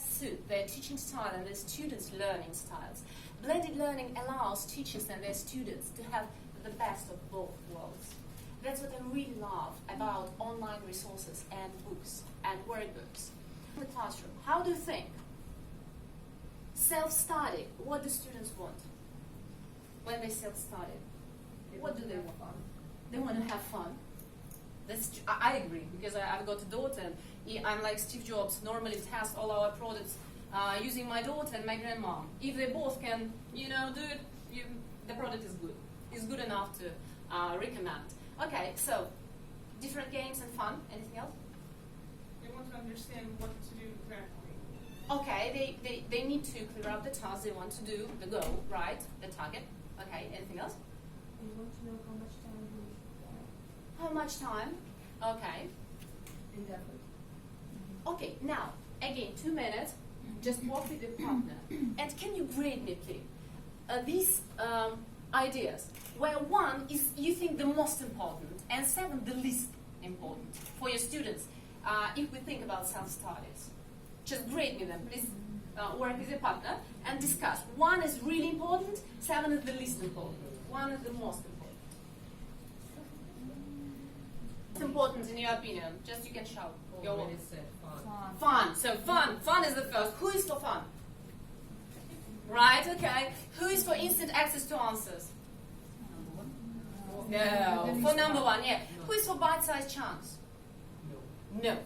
suit their teaching style and their students' learning styles. Blended learning allows teachers and their students to have the best of both worlds. That's what I really love about online resources and books and workbooks. In the classroom, how do you think? Self-study, what do students want when they self-study? What do they want? They want to have fun. I agree, because I've got a daughter, and I'm like Steve Jobs, normally test all our products using my daughter and my grandmom. If they both can, do it, the product is good. It's good enough to recommend. Okay, so different games and fun. Anything else? They want to understand what to do exactly. Okay, they need to clear up the task they want to do, the goal, right? The target. Okay, anything else? They want to know how much time we have. How much time? Okay. Indefinite. Okay, now, again, 2 minutes, just walk with your partner. And can you grade me, please? These ideas, where 1 is, you think, the most important, and 7, the least important for your students, if we think about self-studies. Just grade me them, please. Work with your partner and discuss. 1 is really important, 7 is the least important. 1 is the most important. What's important in your opinion? Just you can shout. Already said fun. Fun. So fun is the first. Who is for fun? Right, okay. Who is for instant access to answers? No. For number 1, yeah. Who is for bite-sized chance? No.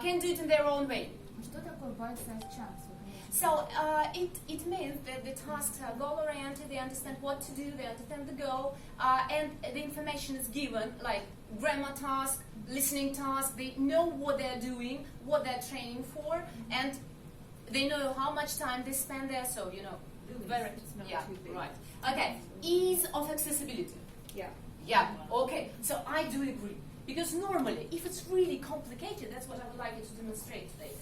Can do it in their own way. Что такое bite-sized chance? So it means that the tasks are goal-oriented, they understand what to do, they understand the goal, and the information is given, like grammar task, listening task, they know what they're doing, what they're training for, and they know how much time they spend there, so, very, yeah, right. Okay, ease of accessibility. Yeah, okay, so I do agree, because normally, if it's really complicated, that's what I would like you to demonstrate today.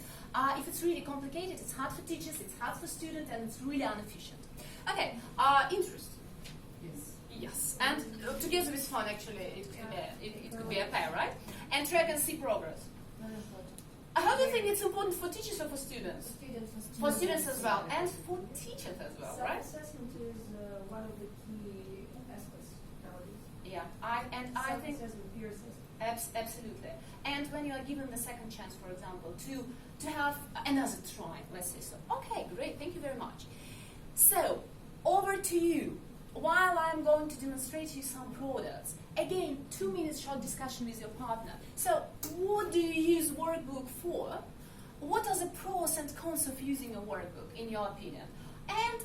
If it's really complicated, it's hard for teachers, it's hard for students, and it's really inefficient. Okay, interest. Yes. And together with fun, actually, it could be a pair, right? And track and see progress. How do you think it's important for teachers or for students? For students as well, and for teachers as well, right? Self-assessment is one of the key aspects nowadays. Yeah, I think Self-assessment, peer assessment. Absolutely. And when you are given the second chance, for example, to have another try, let's say so. Okay, great, thank you very much. So, over to you. While I'm going to demonstrate you some products, again, 2 minutes short discussion with your partner. So, what do you use workbook for? What are the pros and cons of using a workbook, in your opinion? And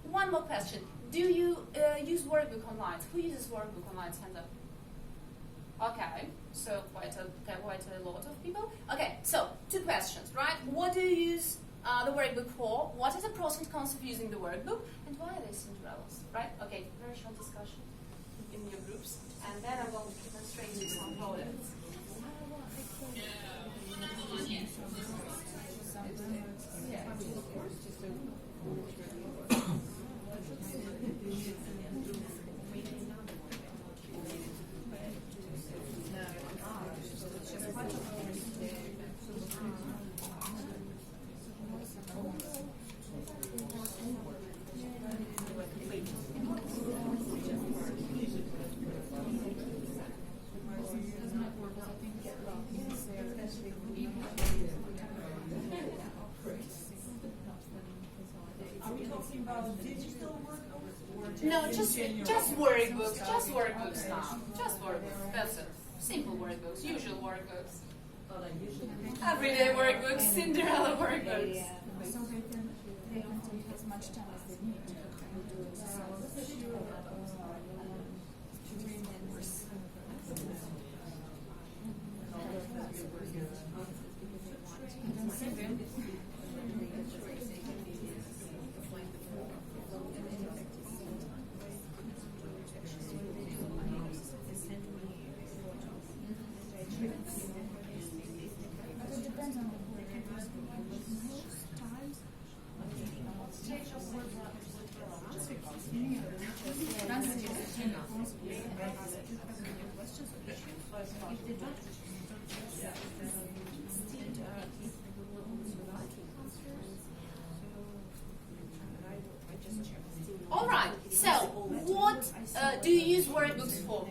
one more question. Do you use workbook online? Who uses workbook online? Stand up. Okay, so quite a lot of people. Okay, so 2 questions, right? What do you use the workbook for? What are the pros and cons of using the workbook? And why are they Cinderellas, right? Okay, very short discussion in your groups. And then I'm going to demonstrate you some products. No, just workbooks. Just workbooks now. Just workbooks. That's it. Simple workbooks. Usual workbooks. Everyday workbooks. Cinderella workbooks. So they can take as much time as they need to do it. do you use workbooks for?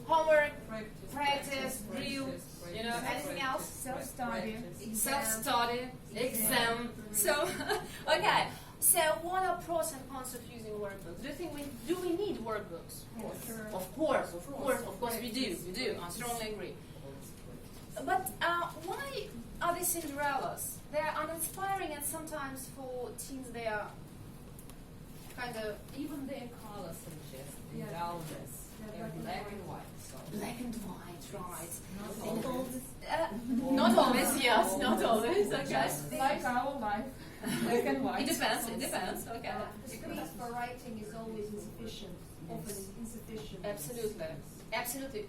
Homework, practice, drill, you know, anything else? Self-study. Self-study, exam. So, okay. So, what are pros and cons of using workbooks? Do we need workbooks? Of course we do. I strongly agree. But why are they Cinderellas? They are uninspiring, and sometimes for teens they are kind of Even their color suggests dullness. They're black and white. So. black and white, right? Not always. Not always, yes, not always. Okay. Like our life. Black and white. It depends. Okay. The space for writing is always insufficient, often insufficient. Absolutely.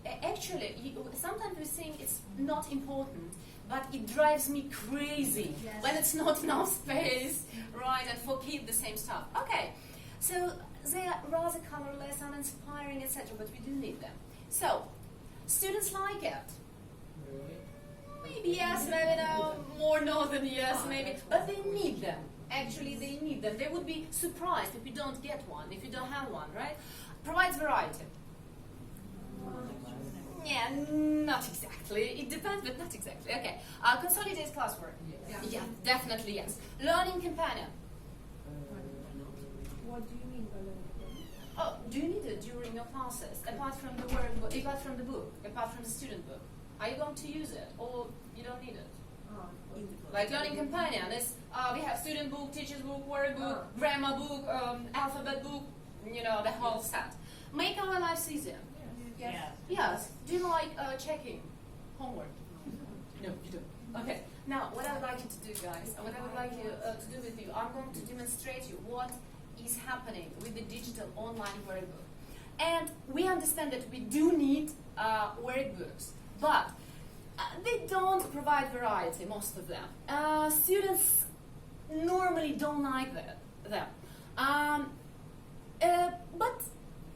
Actually, sometimes we think it's not important, but it drives me crazy when it's not enough space, right? And for kids, the same stuff. Okay, so they are rather colorless, uninspiring, etc. But we do need them. So students like it. Maybe yes, maybe no. More no than yes, maybe. But they need them. Actually, they need them. They would be surprised if you don't get one, if you don't have one, right? Provides variety. Yeah, not exactly. It depends, but not exactly. Okay. Consolidated classwork. Yeah, definitely yes. Learning companion. What do you mean by learning? Oh, do you need it during your classes? Apart from the workbook, apart from the book, apart from the student book, are you going to use it, or you don't need it? Like learning companion is we have student book, teacher's book, workbook, grammar book, alphabet book, you know, the whole set. Make our lives easier. Yes. Do you like checking homework? No, you don't. Okay. Now, what I would like you to do, guys, and what I would like you to do with you, I'm going to demonstrate you what is happening with the digital online workbook. And we understand that we do need workbooks, but they don't provide variety, most of them. Students normally don't like them. But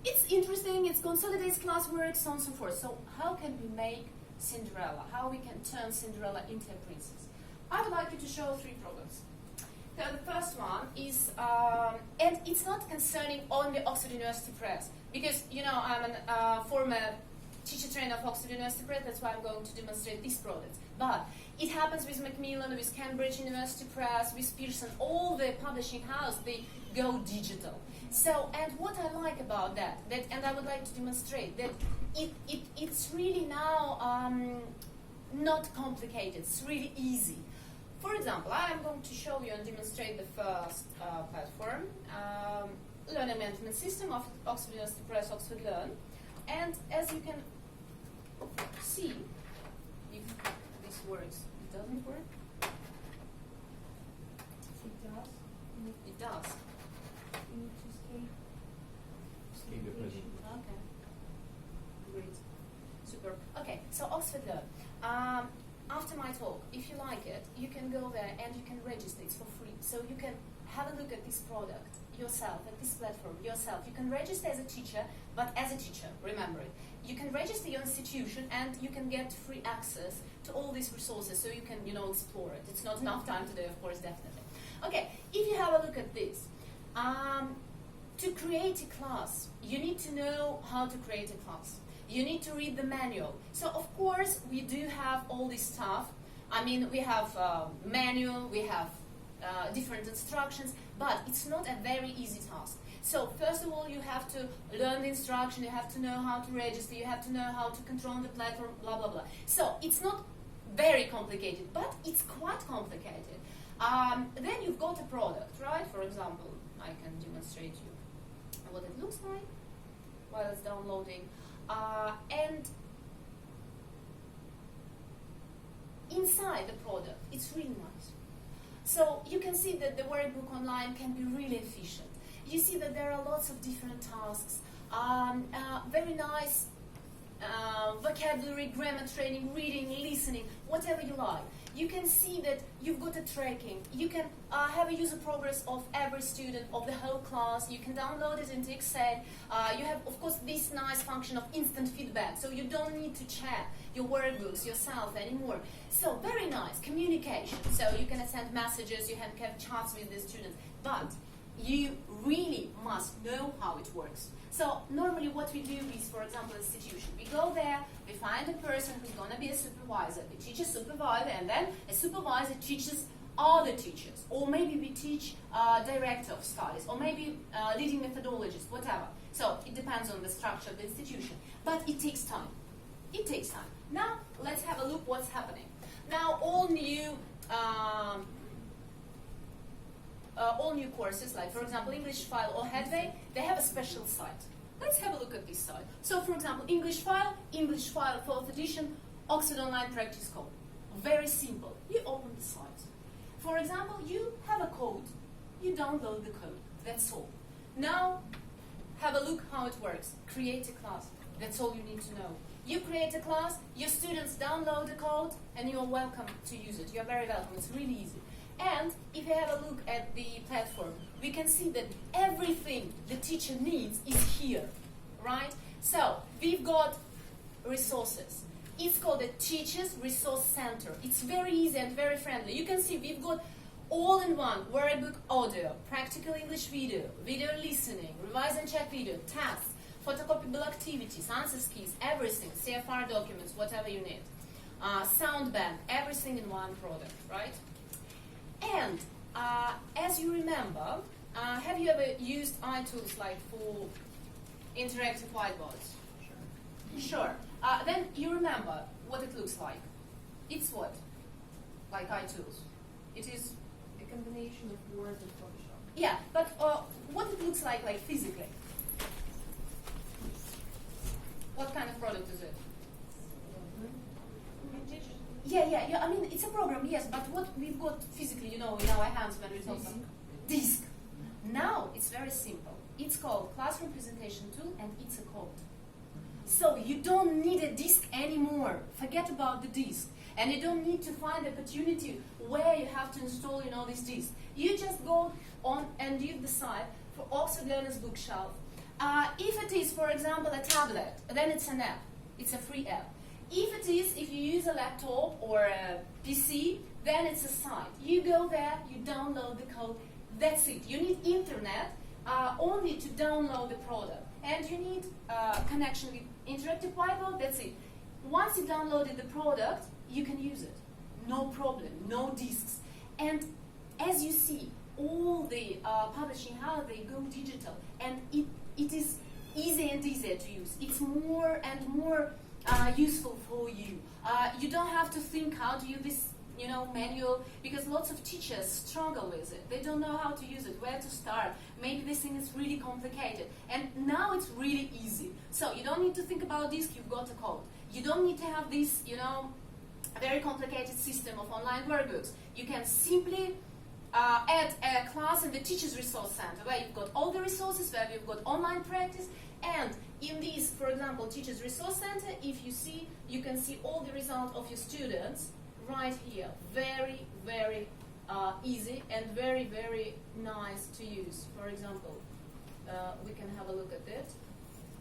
it's interesting, it's consolidates classwork, so on and so forth. So how can we make Cinderella? How we can turn Cinderella into a princess? I would like you to show 3 programs. So the first one is, and it's not concerning only Oxford University Press, because, you know, I'm a former teacher trainer of Oxford University Press, that's why I'm going to demonstrate these products. But it happens with Macmillan, with Cambridge University Press, with Pearson, all the publishing house, they go digital. So, and what I like about that, and I would like to demonstrate, that it's really now not complicated, it's really easy. For example, I am going to show you and demonstrate the first platform, Learning Management System of Oxford University Press, Oxford Learn. And as you can see, if this works, it doesn't work. It does. It does. You need to Escape the present. Okay. Great. Super. Okay, so Oxford Learn. After my talk, if you like it, you can go there and you can register. It's for free. So you can have a look at this product yourself, at this platform yourself. You can register as a teacher, but as a teacher, remember it. You can register your institution and you can get free access to all these resources so you can, you know, explore it. It's not enough time today, of course, definitely. Okay, if you have a look at this, to create a class, you need to know how to create a class. You need to read the manual. So, of course, we do have all this stuff. I mean, we have manual, we have different instructions, but it's not a very easy task. So, first of all, you have to learn the instruction, you have to know how to register, you have to know how to control the platform, blah, blah, blah. So, it's not very complicated, but it's quite complicated. Then you've got a product, right? For example, I can demonstrate you what it looks like while it's downloading. And inside the product, it's really nice. So you can see that the workbook online can be really efficient. You see that there are lots of different tasks, very nice vocabulary, grammar training, reading, listening, whatever you like. You can see that you've got a tracking. You can have a user progress of every student, of the whole class. You can download it into Excel. You have, of course, this nice function of instant feedback, so you don't need to check your workbooks yourself anymore. So very nice communication. So you can send messages, you can have chats with the students. But you really must know how it works. So normally what we do is, for example, institution. We go there, we find a person who's going to be a supervisor. We teach a supervisor, and then a supervisor teaches other teachers. Or maybe we teach director of studies, or maybe leading methodologists, whatever. So it depends on the structure of the institution. But it takes time. It takes time. Now let's have a look what's happening. Now all new courses, like for example English File or Headway, they have a special site. Let's have a look at this site. So for example, English File 4th edition, Oxford Online Practice Code. Very simple. You open the site. For example, you have a code. You download the code. That's all. Now have a look how it works. Create a class. That's all you need to know. You create a class, your students download the code, and you're welcome to use it. You're very welcome. It's really easy. And if you have a look at the platform, we can see that everything the teacher needs is here, right? So we've got resources. It's called the Teachers Resource Center. It's very easy and very friendly. You can see we've got all-in-one workbook audio, practical English video, video listening, revise and check video, tasks, photocopyable activities, answers keys, everything, CFR documents, whatever you need. Sound bank, everything in one product, right? And as you remember, have you ever used iTools like for interactive whiteboards? Sure. Then you remember what it looks like. It's what? Like iTools. It is A combination of Word and Photoshop. yeah, but what it looks like physically? What kind of product is it? Yeah. I mean, it's a program, yes, but what we've got physically, in our hands when we talk about disk. Now it's very simple. It's called Classroom Presentation Tool, and it's a code. So you don't need a disk anymore. Forget about the disk. And you don't need to find the opportunity where you have to install, this disk. You just go on and you decide for Oxford Learners Bookshelf. If it is, for example, a tablet, then it's an app. It's a free app. If you use a laptop or a PC, then it's a site. You go there, you download the code. That's it. You need internet only to download the product. And you need connection with interactive whiteboard. That's it. Once you downloaded the product, you can use it. No problem. No disks. And as you see, all the publishing houses, they go digital. And it is easier and easier to use. It's more and more useful for you. You don't have to think how to use this manual, because lots of teachers struggle with it. They don't know how to use it, where to start. Maybe this thing is really complicated. And now it's really easy. So you don't need to think about this, you've got a code. You don't need to have this, very complicated system of online workbooks. You can simply add a class in the Teachers Resource Center, where you've got all the resources, where you've got online practice. And in this, for example, Teachers Resource Center, if you see, you can see all the results of your students right here. Very, very easy and very, very nice to use. For example, we can have a look at it,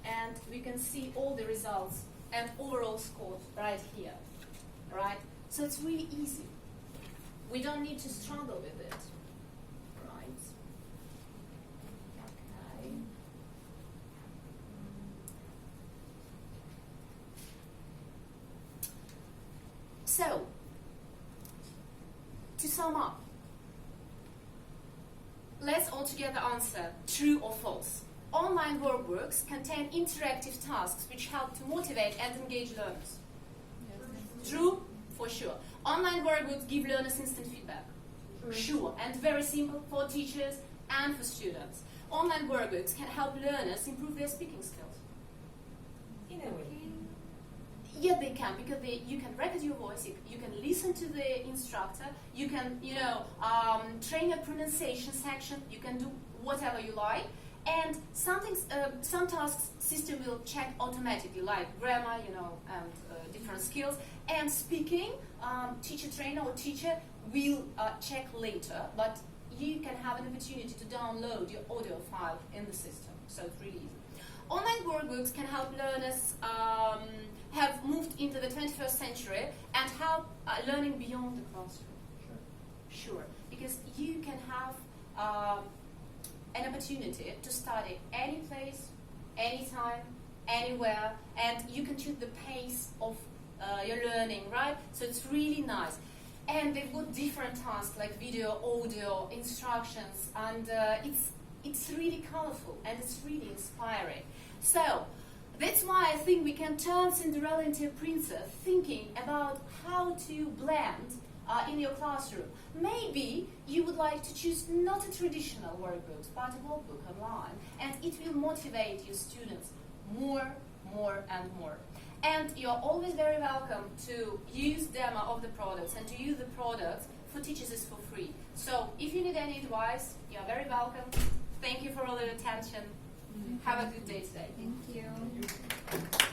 and we can see all the results and overall scores right here, right? So it's really easy. We don't need to struggle with it, right? Okay. So, to sum up, let's all together answer true or false. Online workbooks contain interactive tasks which help to motivate and engage learners. True? For sure. Online workbooks give learners instant feedback. Sure. And very simple for teachers and for students. Online workbooks can help learners improve their speaking skills. In a way. Yeah, they can, because you can record your voice, you can listen to the instructor, you can, train your pronunciation section, you can do whatever you like, and some tasks system will check automatically, like grammar, and different skills, and speaking, teacher trainer or teacher will check later, but you can have an opportunity to download your audio file in the system, so it's really easy. Online workbooks can help learners have moved into the 21st century and help learning beyond the classroom. Sure. Because you can have an opportunity to study any place, anytime, anywhere, and you can choose the pace of your learning, right? So it's really nice. And they've got different tasks like video, audio, instructions, and it's really colorful and it's really inspiring. So that's why I think we can turn Cinderella into a princess, thinking about how to blend in your classroom. Maybe you would like to choose not a traditional workbook, but a workbook online, and it will motivate your students more and more. And you're always very welcome to use demo of the products and to use the products for teachers is for free. So if you need any advice, you're very welcome. Thank you for all your attention. Have a good day today. Thank you.